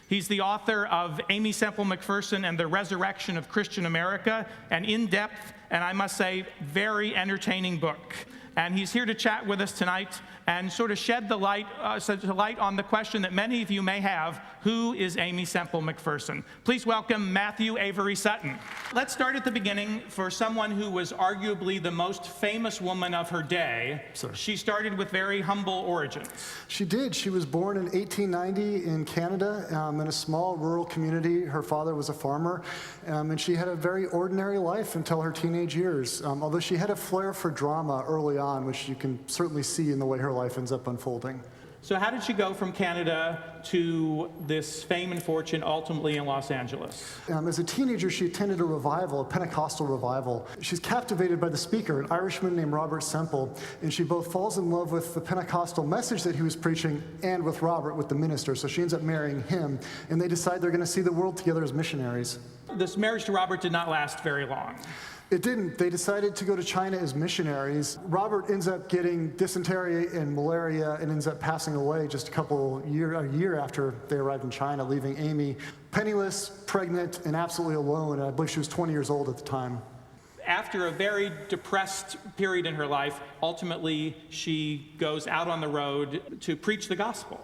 He's the author of Aimee Semple McPherson and the Resurrection of Christian America, an in-depth and, I must say, very entertaining book. And he's here to chat with us tonight and sort of shed the light on the question that many of you may have: who is Aimee Semple McPherson? Please welcome Matthew Avery Sutton. Let's start at the beginning. For someone who was arguably the most famous woman of her day, she started with very humble origins. She did. She was born in 1890 in Canada, in a small rural community. Her father was a farmer, and she had a very ordinary life until her teenage years, although she had a flair for drama early on, which you can certainly see in the way her life ends up unfolding. So how did she go from Canada to this fame and fortune ultimately in Los Angeles? As a teenager, she attended a revival, a Pentecostal revival. She's captivated by the speaker, an Irishman named Robert Semple, and she both falls in love with the Pentecostal message that he was preaching and with Robert, with the minister. So she ends up marrying him, and they decide they're going to see the world together as missionaries. This marriage to Robert did not last very long. It didn't. They decided to go to China as missionaries. Robert ends up getting dysentery and malaria and ends up passing away just a year after they arrived in China, leaving Aimee penniless, pregnant, and absolutely alone. And I believe she was 20 years old at the time. After a very depressed period in her life, ultimately she goes out on the road to preach the gospel.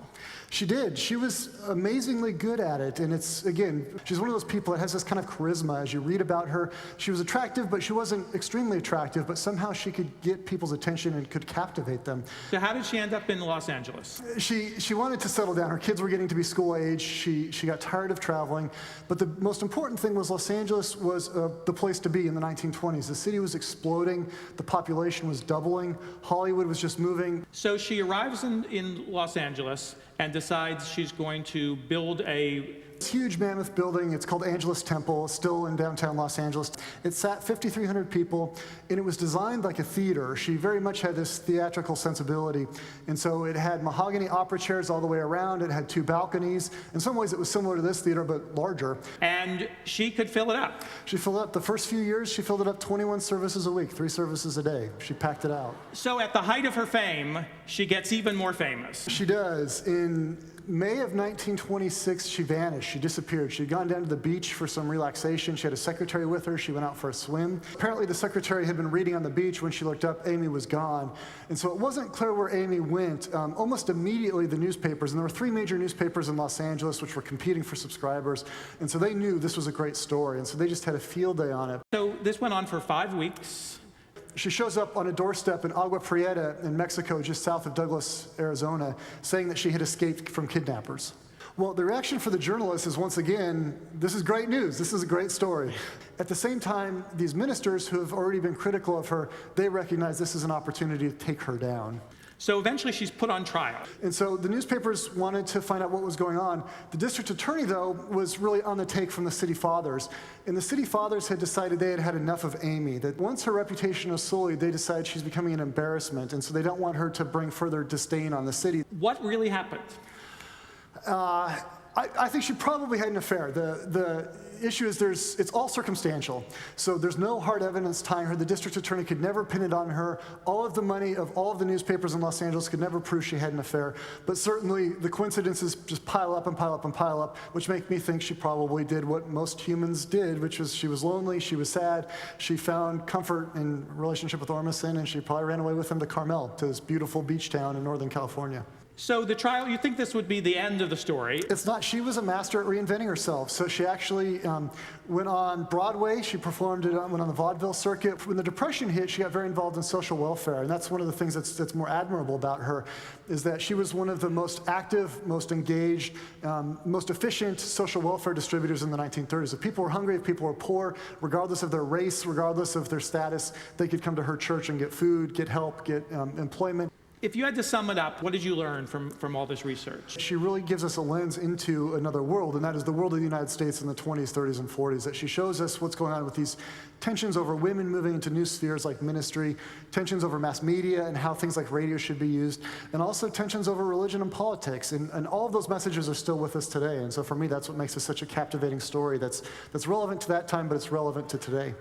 She did. She was amazingly good at it. And it's, again, she's one of those people that has this kind of charisma. As you read about her, she was attractive, but she wasn't extremely attractive, but somehow she could get people's attention and could captivate them. So how did she end up in Los Angeles? She wanted to settle down. Her kids were getting to be school age. She got tired of traveling. But the most important thing was Los Angeles was the place to be in the 1920s. The city was exploding. The population was doubling. Hollywood was just moving. So she arrives in Los Angeles and decides she's going to build a huge mammoth building. It's called Angelus Temple, still in downtown Los Angeles. It sat 5,300 people, and it was designed like a theater. She very much had this theatrical sensibility, and so it had mahogany opera chairs all the way around. It had 2 balconies. In some ways, it was similar to this theater, but larger. And she could fill it up. She filled it up. The first few years, she filled it up 21 services a week, 3 services a day. She packed it out. So at the height of her fame, she gets even more famous. She does. In May of 1926, she vanished. She disappeared. She'd gone down to the beach for some relaxation. She had a secretary with her. She went out for a swim. Apparently, the secretary had been reading on the beach. When she looked up, Aimee was gone. And so it wasn't clear where Aimee went. Almost immediately, the newspapers, and there were 3 major newspapers in Los Angeles which were competing for subscribers, and so they knew this was a great story, and so they just had a field day on it. So this went on for 5 weeks. She shows up on a doorstep in Agua Prieta in Mexico, just south of Douglas, Arizona, saying that she had escaped from kidnappers. Well, the reaction for the journalists is, once again, this is great news. This is a great story. At the same time, these ministers who have already been critical of her, they recognize this is an opportunity to take her down. So eventually she's put on trial. And so the newspapers wanted to find out what was going on. The district attorney, though, was really on the take from the city fathers. And the city fathers had decided they had had enough of Aimee, that once her reputation was sullied, they decided she's becoming an embarrassment. And so they don't want her to bring further disdain on the city. What really happened? I think she probably had an affair. The issue is it's all circumstantial. So there's no hard evidence tying her. The district attorney could never pin it on her. All of the money of all of the newspapers in Los Angeles could never prove she had an affair. But certainly the coincidences just pile up and pile up and pile up, which make me think she probably did what most humans did, which was she was lonely, she was sad, she found comfort in relationship with Ormison, and she probably ran away with him to Carmel, to this beautiful beach town in Northern California. So the trial, you think this would be the end of the story? It's not. She was a master at reinventing herself. So she actually went on Broadway. She performed it, went on the vaudeville circuit. When the Depression hit, she got very involved in social welfare. And that's one of the things that's more admirable about her, is that she was one of the most active, most engaged, most efficient social welfare distributors in the 1930s. If people were hungry, if people were poor, regardless of their race, regardless of their status, they could come to her church and get food, get help, get employment. If you had to sum it up, what did you learn from all this research? She really gives us a lens into another world, and that is the world of the United States in the 20s, 30s, and 40s, that she shows us what's going on with these tensions over women moving into new spheres like ministry, tensions over mass media and how things like radio should be used, and also tensions over religion and politics. And all of those messages are still with us today. And so for me, that's what makes this such a captivating story that's relevant to that time, but it's relevant to today.